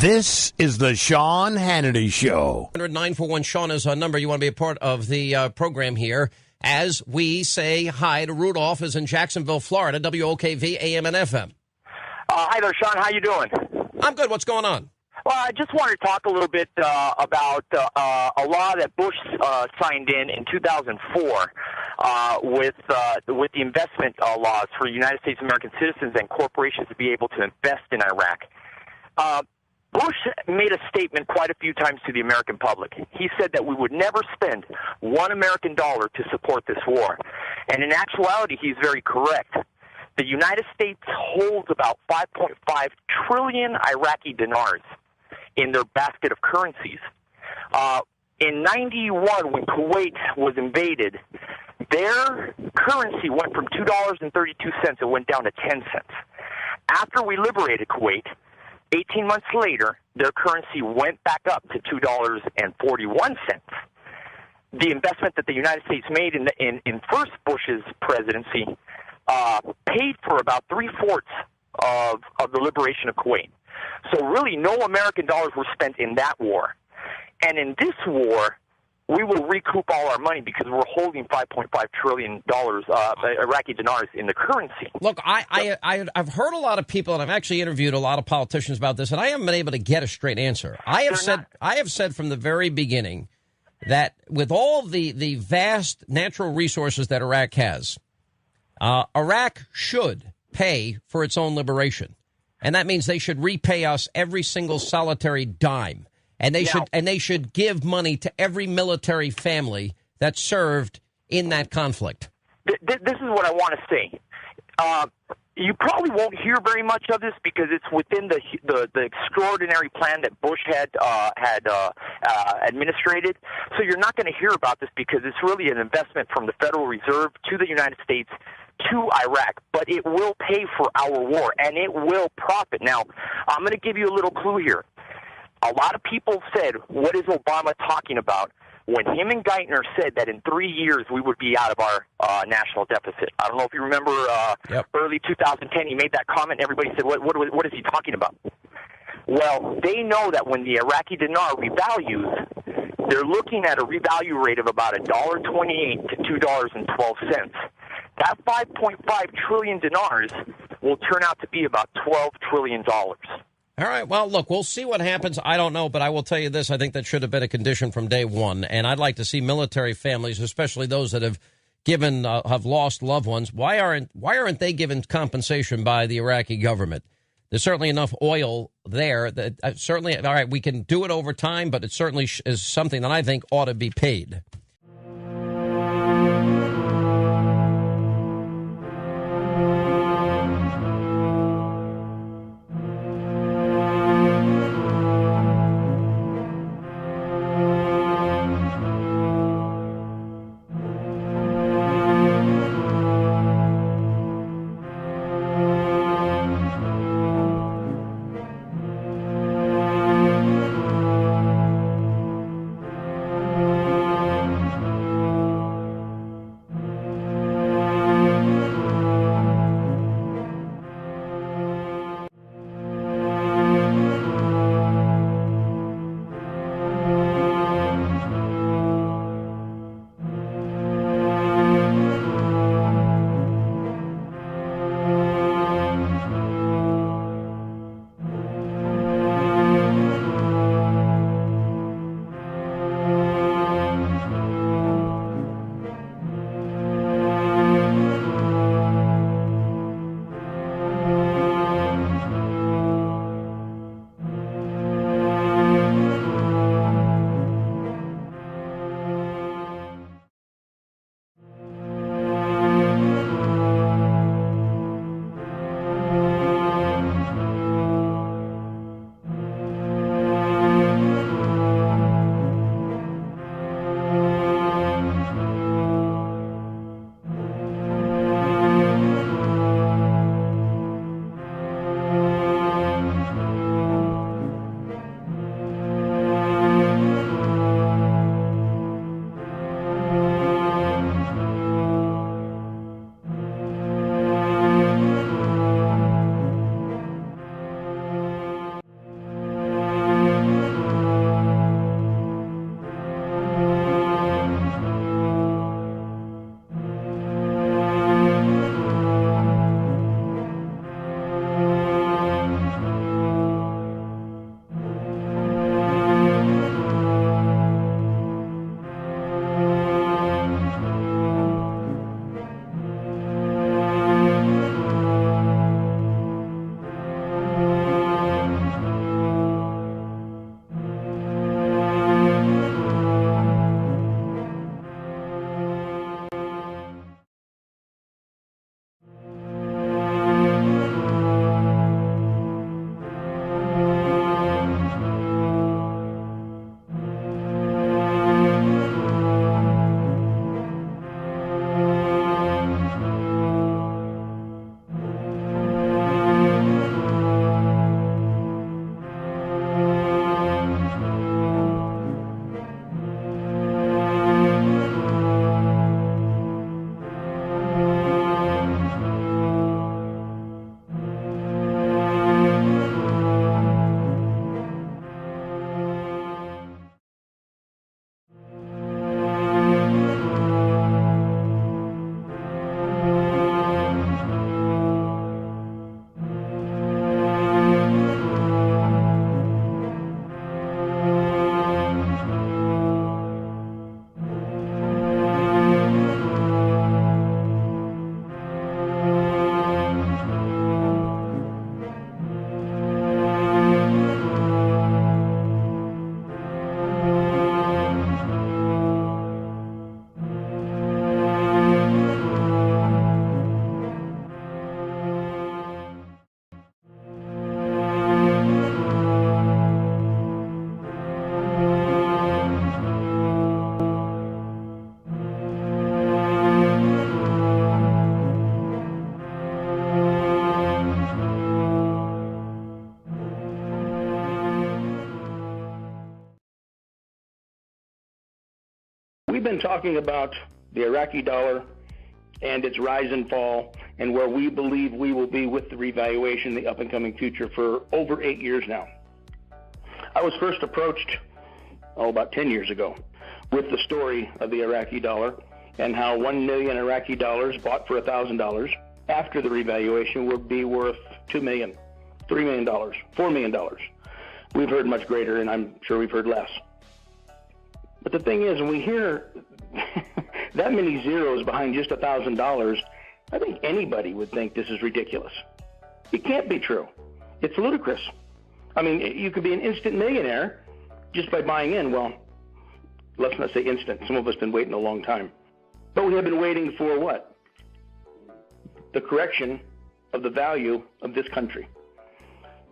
This is the Sean Hannity Show. 941 Sean is our number. You want to be a part of the program here as we say hi to Rudolph, is in Jacksonville, Florida, WOKV AM and FM. Hi there, Sean. How you doing? I'm good. What's going on? Well, I just wanted to talk a little bit about a law that Bush signed in 2004 with the investment laws for United States American citizens and corporations to be able to invest in Iraq. Bush made a statement quite a few times to the American public. He said that we would never spend $1 American to support this war. And in actuality, he's very correct. The United States holds about 5.5 trillion Iraqi dinars in their basket of currencies. In 91, when Kuwait was invaded, their currency went from $2.32, it went down to 10 cents. After we liberated Kuwait, 18 months later, their currency went back up to $2.41. The investment that the United States made in first Bush's presidency paid for about three-fourths of the liberation of Kuwait. So really no American dollars were spent in that war. And in this war, we will recoup all our money because we're holding $5.5 trillion Iraqi dinars in the currency. Look, I've heard a lot of people, and I've actually interviewed a lot of politicians about this, and I haven't been able to get a straight answer. I have said from the very beginning that with all the vast natural resources that Iraq has, Iraq should pay for its own liberation. And that means they should repay us every single solitary dime. And they should give money to every military family that served in that conflict. This is what I want to say. You probably won't hear very much of this because it's within the extraordinary plan that Bush had administrated. So you're not going to hear about this because it's really an investment from the Federal Reserve to the United States to Iraq, but it will pay for our war, and it will profit. Now, I'm going to give you a little clue here. A lot of people said, what is Obama talking about? When him and Geithner said that in 3 years we would be out of our national deficit. I don't know if you remember early 2010, he made that comment, and everybody said, what is he talking about? Well, they know that when the Iraqi dinar revalues, they're looking at a revalue rate of about $1.28 to $2.12. That 5.5 trillion dinars will turn out to be about $12 trillion. All right. Well, look, we'll see what happens. I don't know, but I will tell you this. I think that should have been a condition from day one. And I'd like to see military families, especially those that have lost loved ones. Why aren't they given compensation by the Iraqi government? There's certainly enough oil there that certainly, all right, we can do it over time, but it certainly is something that I think ought to be paid. we've been talking about the Iraqi dollar and its rise and fall and where we believe we will be with the revaluation in the up-and-coming future for over 8 years now. I was first approached, about 10 years ago, with the story of the Iraqi dollar and how 1 million Iraqi dollars bought for $1,000 after the revaluation would be worth $2 million, $3 million, $4 million. We've heard much greater, and I'm sure we've heard less. But the thing is, when we hear that many zeros behind just $1,000, I think anybody would think this is ridiculous. It can't be true. It's ludicrous. I mean, you could be an instant millionaire just by buying in. Well, let's not say instant. Some of us have been waiting a long time. But we have been waiting for what? The correction of the value of this country.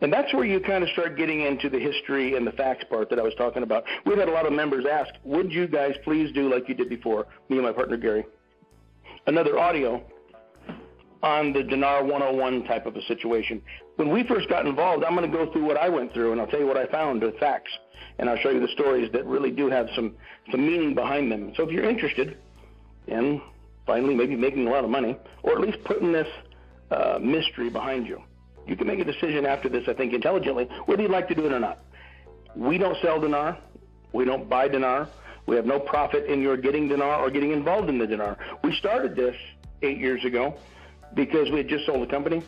And that's where you kind of start getting into the history and the facts part that I was talking about. We've had a lot of members ask, would you guys please do like you did before, me and my partner Gary, another audio on the dinar 101 type of a situation. When we first got involved, I'm going to go through what I went through, and I'll tell you what I found with facts, and I'll show you the stories that really do have some meaning behind them. So if you're interested in finally maybe making a lot of money, or at least putting this mystery behind you, you can make a decision after this, I think, intelligently, whether you'd like to do it or not. We don't sell dinar. We don't buy dinar. We have no profit in your getting dinar or getting involved in the dinar. We started this 8 years ago because we had just sold a company.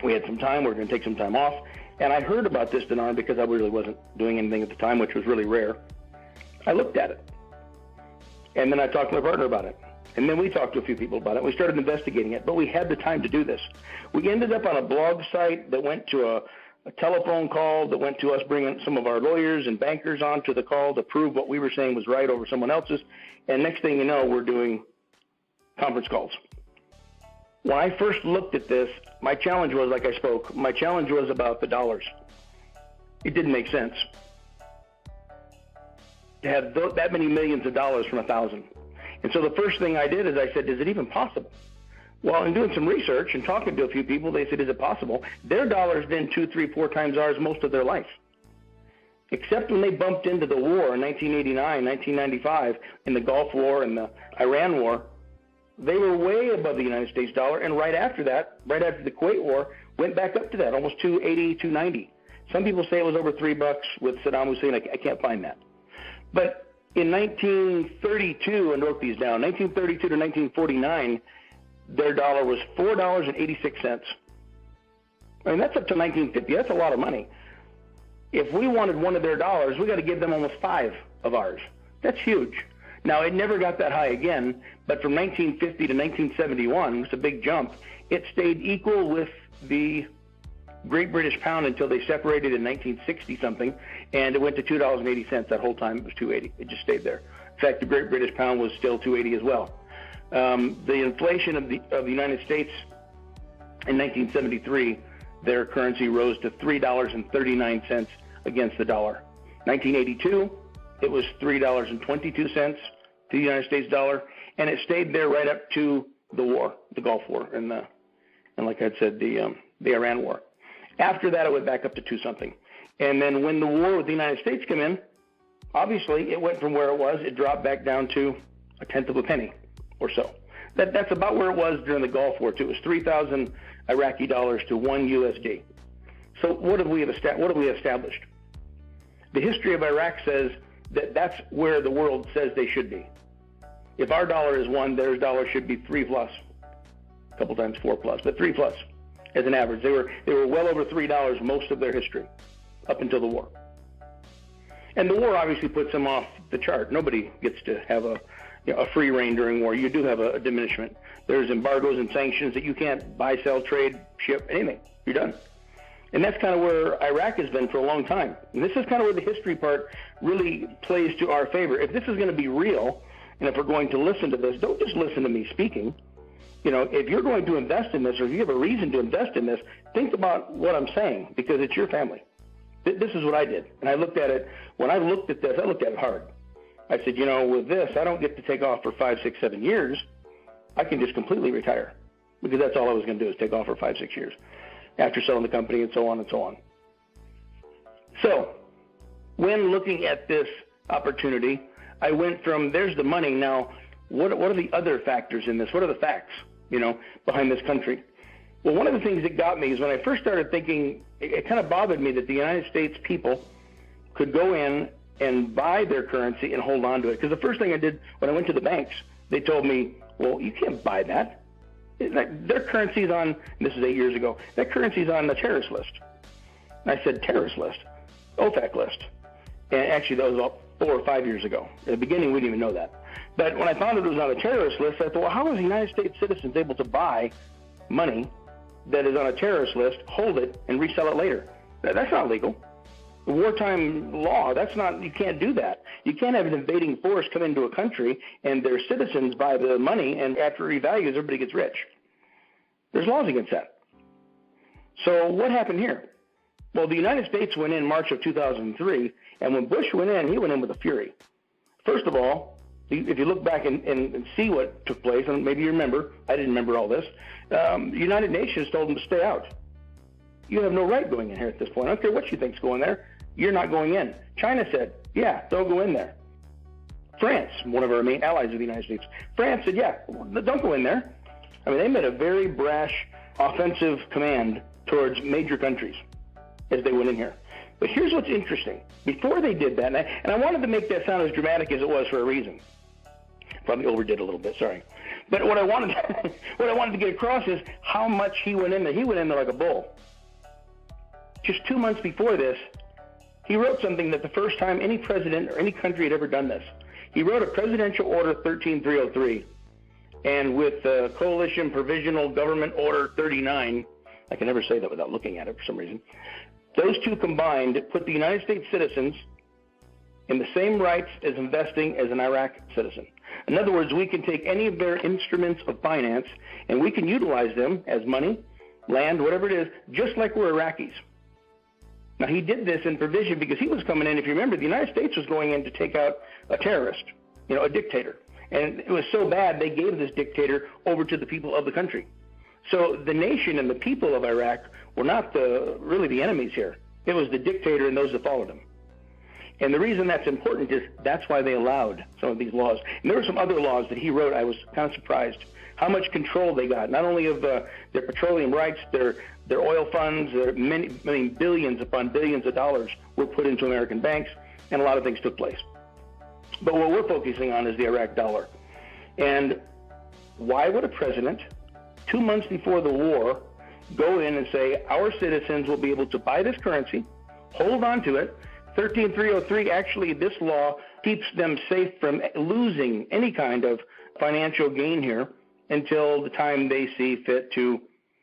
We had some time. We were going to take some time off. And I heard about this dinar because I really wasn't doing anything at the time, which was really rare. I looked at it. And then I talked to my partner about it. And then we talked to a few people about it. We started investigating it, but we had the time to do this. We ended up on a blog site that went to a telephone call that went to us bringing some of our lawyers and bankers onto the call to prove what we were saying was right over someone else's. And next thing you know, we're doing conference calls. When I first looked at this, my challenge was, like I spoke, my challenge was about the dollars. It didn't make sense to have that many millions of dollars from 1,000. And so the first thing I did is I said, is it even possible? Well, in doing some research and talking to a few people, they said, is it possible? Their dollar's been 2, 3, 4 times ours most of their life. Except when they bumped into the war in 1989, 1995, in the Gulf War and the Iran War, they were way above the United States dollar. And right after that, right after the Kuwait War, went back up to that, almost 280, 290. Some people say it was over $3 with Saddam Hussein. I can't find that. But in 1932, I wrote these down, 1932 to 1949, their dollar was $4.86. I mean, that's up to 1950. That's a lot of money. If we wanted one of their dollars, we got to give them almost 5 of ours. That's huge. Now, it never got that high again, but from 1950 to 1971, it's a big jump. It stayed equal with the Great British Pound until they separated in 1960-something, and it went to $2.80. That whole time it was $2.80. It just stayed there. In fact, the Great British Pound was still $2.80 as well. The inflation of the United States in 1973, their currency rose to $3.39 against the dollar. 1982, it was $3.22 to the United States dollar, and it stayed there right up to the war, the Gulf War, and like I said, the Iran War. After that, it went back up to 2-something. And then when the war with the United States came in, obviously it went from where it was, it dropped back down to 1/10 of a penny or so. That's about where it was during the Gulf War, too. It was 3,000 Iraqi dollars to 1 USD. So what have we established? The history of Iraq says that that's where the world says they should be. If our dollar is 1, their dollar should be 3 plus, a couple times 4 plus, but 3 plus. As an average, they were well over $3 most of their history, up until the war. And the war obviously puts them off the chart. Nobody gets to have a free reign during war. You do have a diminishment. There's embargoes and sanctions that you can't buy, sell, trade, ship, anything. You're done. And that's kind of where Iraq has been for a long time. And this is kind of where the history part really plays to our favor. If this is going to be real, and if we're going to listen to this, don't just listen to me speaking. If you're going to invest in this, or if you have a reason to invest in this, think about what I'm saying, because it's your family. This is what I did. And I looked at it, when I looked at this, I looked at it hard. I said, with this, I don't get to take off for 5, 6, 7 years. I can just completely retire, because that's all I was going to do is take off for 5, 6 years after selling the company and so on and so on. So when looking at this opportunity, I went from there's the money. Now, what are the other factors in this? What are the facts, behind this country? Well, one of the things that got me is when I first started thinking, it kind of bothered me that the United States people could go in and buy their currency and hold on to it. Because the first thing I did when I went to the banks, they told me, well, you can't buy that. Their currency's on, and this is 8 years ago, their currency's on the terrorist list. And I said, terrorist list? OFAC list. And actually, that was about 4 or 5 years ago. At the beginning, we didn't even know that. But when I found it was on a terrorist list, I thought, well, how is the United States citizens able to buy money that is on a terrorist list, hold it, and resell it later? That's not legal. Wartime law, you can't do that. You can't have an invading force come into a country and their citizens buy the money, and after it revalues, everybody gets rich. There's laws against that. So what happened here? Well, the United States went in March of 2003, and when Bush went in, he went in with a fury. First of all, if you look back and see what took place, and maybe you remember, I didn't remember all this, the United Nations told them to stay out. You have no right going in here at this point. I don't care what you think's going there. You're not going in. China said, yeah, don't go in there. France, one of our main allies of the United States, France said, yeah, don't go in there. I mean, they made a very brash offensive command towards major countries as they went in here. But here's what's interesting. Before they did that, and I wanted to make that sound as dramatic as it was for a reason. Probably overdid a little bit, sorry. But what I wanted to get across is how much he went in there. He went in there like a bull. Just 2 months before this, he wrote something that the first time any president or any country had ever done this. He wrote a Presidential Order 13303, and with Coalition Provisional Government Order 39, I can never say that without looking at it for some reason, those two combined put the United States citizens in the same rights as investing as an Iraq citizen. In other words, we can take any of their instruments of finance and we can utilize them as money, land, whatever it is, just like we're Iraqis. Now, he did this in provision because he was coming in. If you remember, the United States was going in to take out a terrorist, a dictator. And it was so bad, they gave this dictator over to the people of the country. So the nation and the people of Iraq were not really the enemies here. It was the dictator and those that followed him. And the reason that's important is that's why they allowed some of these laws. And there were some other laws that he wrote. I was kind of surprised how much control they got, not only of their petroleum rights, their oil funds, billions upon billions of dollars were put into American banks, and a lot of things took place. But what we're focusing on is the Iraq dollar. And why would a president, 2 months before the war, go in and say, our citizens will be able to buy this currency, hold on to it? 13303, actually, this law keeps them safe from losing any kind of financial gain here until the time they see fit to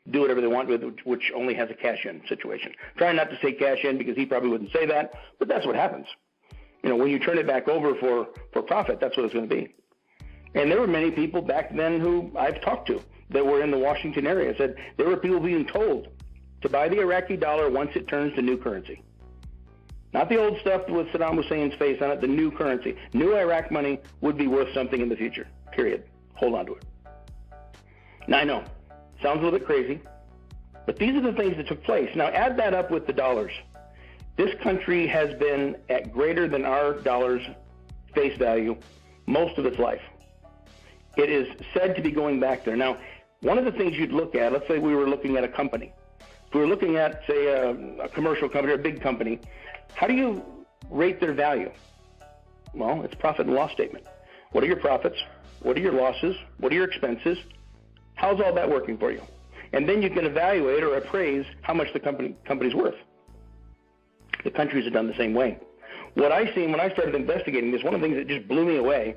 do whatever they want with it, which only has a cash-in situation. Trying not to say cash-in because he probably wouldn't say that, but that's what happens. When you turn it back over for profit, that's what it's going to be. And there were many people back then who I've talked to that were in the Washington area said there were people being told to buy the Iraqi dollar once it turns to new currency. Not the old stuff with Saddam Hussein's face on it, the new currency. New Iraq money would be worth something in the future, period. Hold on to it. Now, I know, sounds a little bit crazy, but these are the things that took place. Now, add that up with the dollars. This country has been at greater than our dollar's face value most of its life. It is said to be going back there. Now, one of the things you'd look at, let's say we were looking at a company. If we were looking at, say, a commercial company or a big company, how do you rate their value? Well, it's profit and loss statement. What are your profits? What are your losses? What are your expenses? How's all that working for you? And then you can evaluate or appraise how much the company's worth. The countries have done the same way. What I seen when I started investigating this, one of the things that just blew me away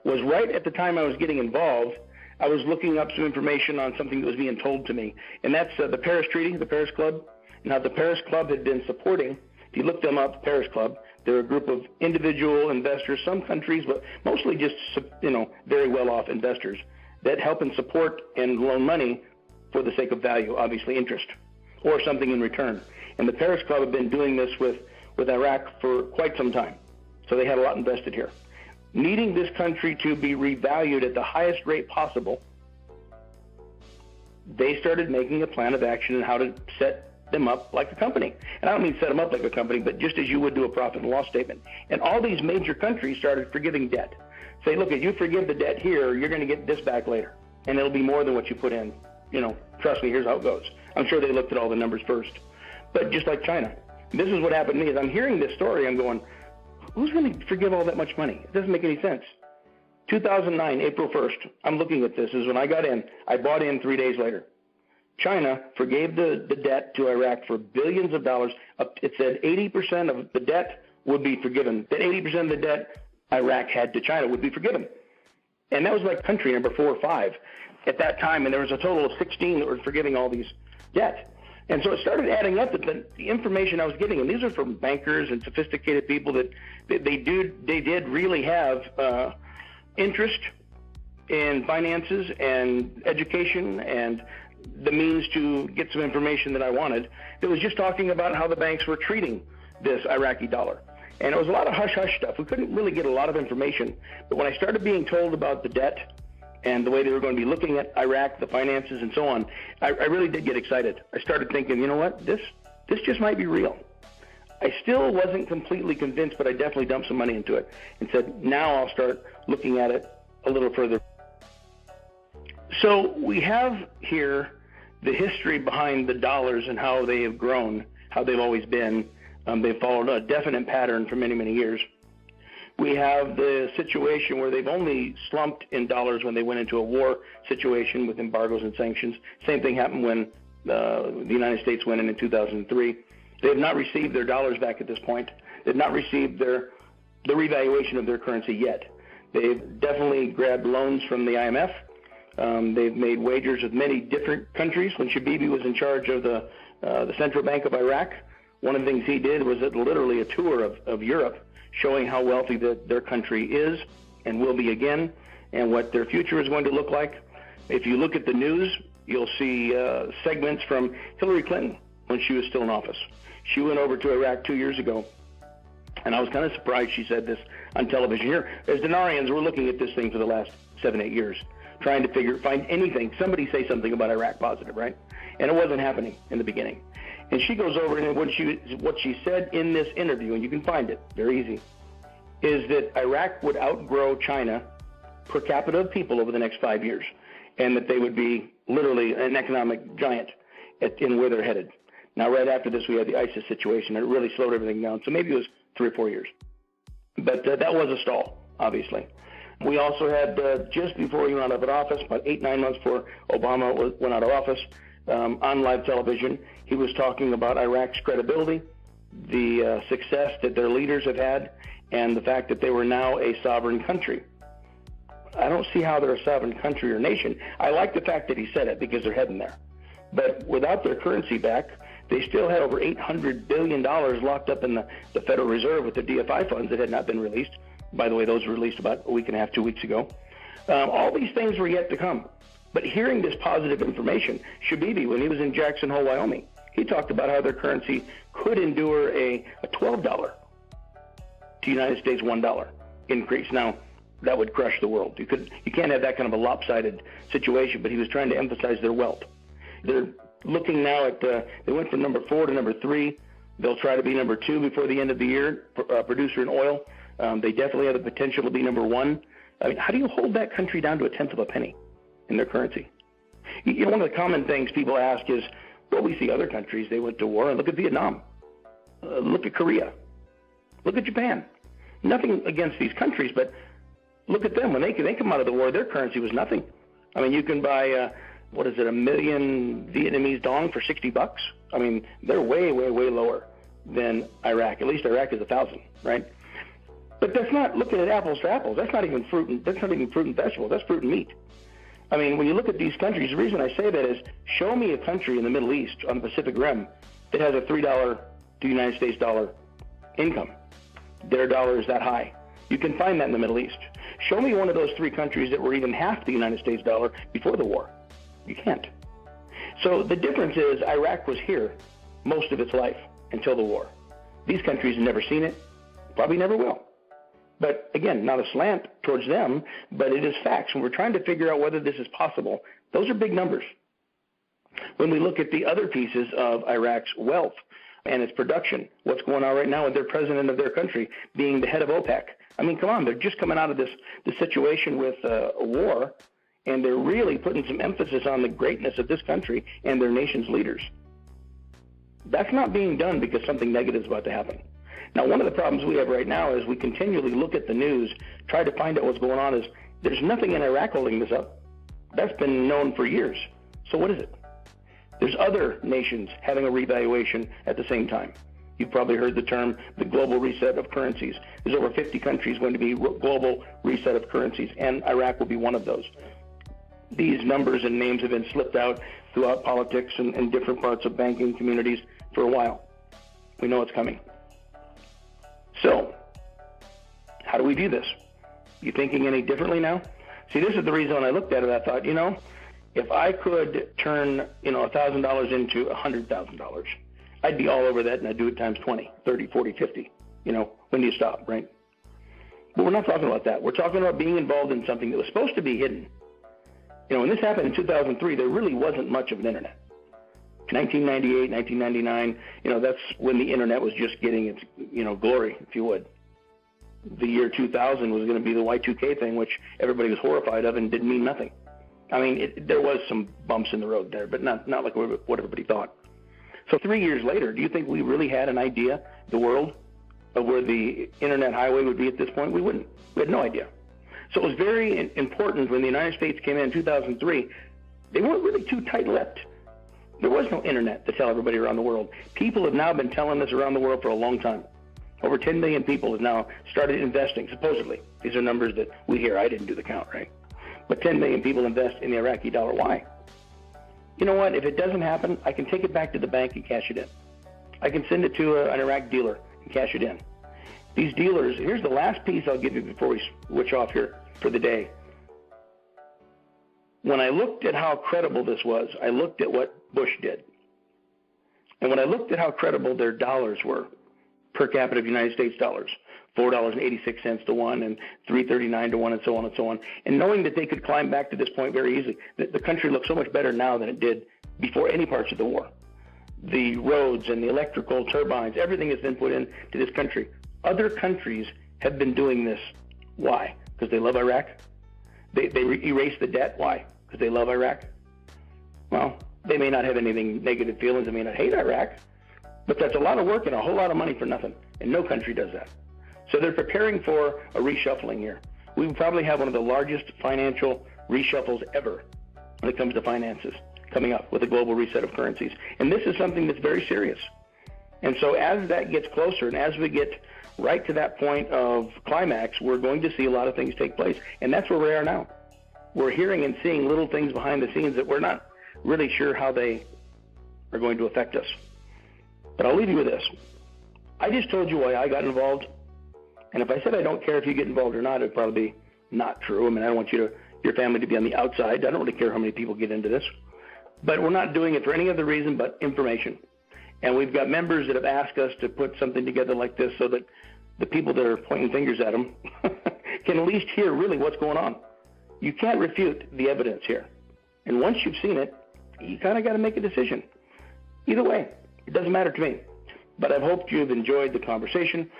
was right at the time I was getting involved, I was looking up some information on something that was being told to me. And that's the Paris Treaty, the Paris Club. Now, the Paris Club had been supporting, if you look them up, the Paris Club, they're a group of individual investors, some countries, but mostly just, very well-off investors that help and support and loan money for the sake of value, obviously interest, or something in return. And the Paris Club had been doing this with Iraq for quite some time. So they had a lot invested here. Needing this country to be revalued at the highest rate possible, they started making a plan of action on how to set them up like a company. And I don't mean set them up like a company, but just as you would do a profit and loss statement. And all these major countries started forgiving debt. Say, look, if you forgive the debt here, you're going to get this back later. And it'll be more than what you put in. Trust me, here's how it goes. I'm sure they looked at all the numbers first. But just like China, this is what happened to me. As I'm hearing this story, I'm going, who's going to forgive all that much money? It doesn't make any sense. 2009, April 1st, I'm looking at this. This is when I got in. I bought in 3 days later. China forgave the debt to Iraq for billions of dollars. It said 80% of the debt would be forgiven. That 80% of the debt Iraq had to China would be forgiven. And that was like country number 4 or 5 at that time. And there was a total of 16 that were forgiving all these debt. And so it started adding up that the information I was getting, and these are from bankers and sophisticated people that they did really have interest in finances and education and the means to get some information that I wanted. It was just talking about how the banks were treating this Iraqi dollar. And it was a lot of hush-hush stuff. We couldn't really get a lot of information. But when I started being told about the debt and the way they were going to be looking at Iraq, the finances, and so on, I really did get excited. I started thinking, you know what, this just might be real. I still wasn't completely convinced, but I definitely dumped some money into it and said, now I'll start looking at it a little further. So we have here the history behind the dollars and how they have grown, how they've always been. They've followed a definite pattern for many, many years. We have the situation where they've only slumped in dollars when they went into a war situation with embargoes and sanctions. Same thing happened when the United States went in 2003. They have not received their dollars back at this point. They've not received the revaluation of their currency yet. They've definitely grabbed loans from the IMF. They've made wagers with many different countries. When Shabibi was in charge of the Central Bank of Iraq, one of the things he did was literally a tour of Europe, showing how wealthy their country is and will be again, and what their future is going to look like. If you look at the news, you'll see segments from Hillary Clinton when she was still in office. She went over to Iraq 2 years ago, and I was kind of surprised she said this on television. Here, as Denarians, we're looking at this thing for the last 7-8 years, trying to find anything, somebody say something about Iraq positive, right? And it wasn't happening in the beginning. And she goes over, and what she said in this interview, and you can find it, very easy, is that Iraq would outgrow China per capita of people over the next 5 years, and that they would be literally an economic giant in where they're headed. Now, right after this, we had the ISIS situation, and it really slowed everything down. So maybe it was 3 or 4 years. But that was a stall, obviously. We also had, just before he went out of office, about 8-9 months before Obama went out of office, on live television, he was talking about Iraq's credibility, the success that their leaders have had, and the fact that they were now a sovereign country. I don't see how they're a sovereign country or nation. I like the fact that he said it because they're heading there. But without their currency back, they still had over $800 billion locked up in the Federal Reserve with the DFI funds that had not been released. By the way, those were released about a week and a half, 2 weeks ago. All these things were yet to come. But hearing this positive information, Shabibi, when he was in Jackson Hole, Wyoming, he talked about how their currency could endure a $12 to United States $1 increase. Now, that would crush the world. You can't have that kind of a lopsided situation, but he was trying to emphasize their wealth. They're looking now at, they went from number 4 to number 3. They'll try to be number 2 before the end of the year, producer in oil. They definitely have the potential to be number 1. I mean, how do you hold that country down to a tenth of a penny in their currency? You know, one of the common things people ask is, well, we see other countries, they went to war, and look at Vietnam. Look at Korea. Look at Japan. Nothing against these countries, but look at them. When they come out of the war, their currency was nothing. I mean, you can buy, what is it, 1 million Vietnamese dong for $60. I mean, they're way, way, way lower than Iraq. At least Iraq is 1,000, right? But that's not looking at apples to apples. That's not even fruit and vegetables. That's fruit and meat. I mean, when you look at these countries, the reason I say that is, show me a country in the Middle East on the Pacific Rim that has a $3 to United States dollar income. Their dollar is that high. You can find that in the Middle East. Show me one of those 3 countries that were even half the United States dollar before the war. You can't. So the difference is Iraq was here most of its life until the war. These countries have never seen it, probably never will. But again, not a slant towards them, but it is facts. When we're trying to figure out whether this is possible, those are big numbers. When we look at the other pieces of Iraq's wealth and its production, what's going on right now with their president of their country being the head of OPEC. I mean, come on, they're just coming out of this situation with a war, and they're really putting some emphasis on the greatness of this country and their nation's leaders. That's not being done because something negative is about to happen. Now, one of the problems we have right now is we continually look at the news, try to find out what's going on, is there's nothing in Iraq holding this up. That's been known for years. So what is it? There's other nations having a revaluation at the same time. You've probably heard the term the global reset of currencies. There's over 50 countries going to be global reset of currencies, and Iraq will be one of those. These numbers and names have been slipped out throughout politics and different parts of banking communities for a while. We know it's coming. So, how do we view this? You thinking any differently now? See, this is the reason when I looked at it, I thought, if I could turn, $1,000 into $100,000, I'd be all over that, and I'd do it times 20, 30, 40, 50. When do you stop, right? But we're not talking about that. We're talking about being involved in something that was supposed to be hidden. When this happened in 2003, there really wasn't much of an internet. 1998, 1999, that's when the internet was just getting its, glory, if you would. The year 2000 was going to be the Y2K thing, which everybody was horrified of and didn't mean nothing. I mean, there was some bumps in the road there, but not like what everybody thought. So 3 years later, do you think we really had an idea, the world, of where the internet highway would be at this point? We wouldn't. We had no idea. So it was very important when the United States came in 2003. They weren't really too tight-lipped. There was no internet to tell everybody around the world. People have now been telling this around the world for a long time. Over 10 million people have now started investing, supposedly. These are numbers that we hear. I didn't do the count, right? But 10 million people invest in the Iraqi dollar. Why? You know what? If it doesn't happen, I can take it back to the bank and cash it in. I can send it to an Iraq dealer and cash it in. These dealers, here's the last piece I'll give you before we switch off here for the day. When I looked at how credible this was, I looked at what Bush did. And when I looked at how credible their dollars were, per capita of United States dollars, $4.86 to one and $3.39 to one and so on and so on, and knowing that they could climb back to this point very easily, the country looks so much better now than it did before any parts of the war. The roads and the electrical turbines, everything has been put into this country. Other countries have been doing this. Why? Because they love Iraq? They erase the debt. Why? Because they love Iraq? Well, they may not have anything negative feelings. They may not hate Iraq, but that's a lot of work and a whole lot of money for nothing, and no country does that. So they're preparing for a reshuffling here. We will probably have one of the largest financial reshuffles ever when it comes to finances coming up with a global reset of currencies. And this is something that's very serious. And so as that gets closer and as we get right to that point of climax, we're going to see a lot of things take place. And that's where we are now. We're hearing and seeing little things behind the scenes that we're not really sure how they are going to affect us. But I'll leave you with this. I just told you why I got involved. And if I said I don't care if you get involved or not, it'd probably be not true. I mean, I don't want your family to be on the outside. I don't really care how many people get into this. But we're not doing it for any other reason but information. And we've got members that have asked us to put something together like this so that the people that are pointing fingers at them can at least hear really what's going on. You can't refute the evidence here. And once you've seen it, you kind of got to make a decision. Either way, it doesn't matter to me. But I hope you've enjoyed the conversation.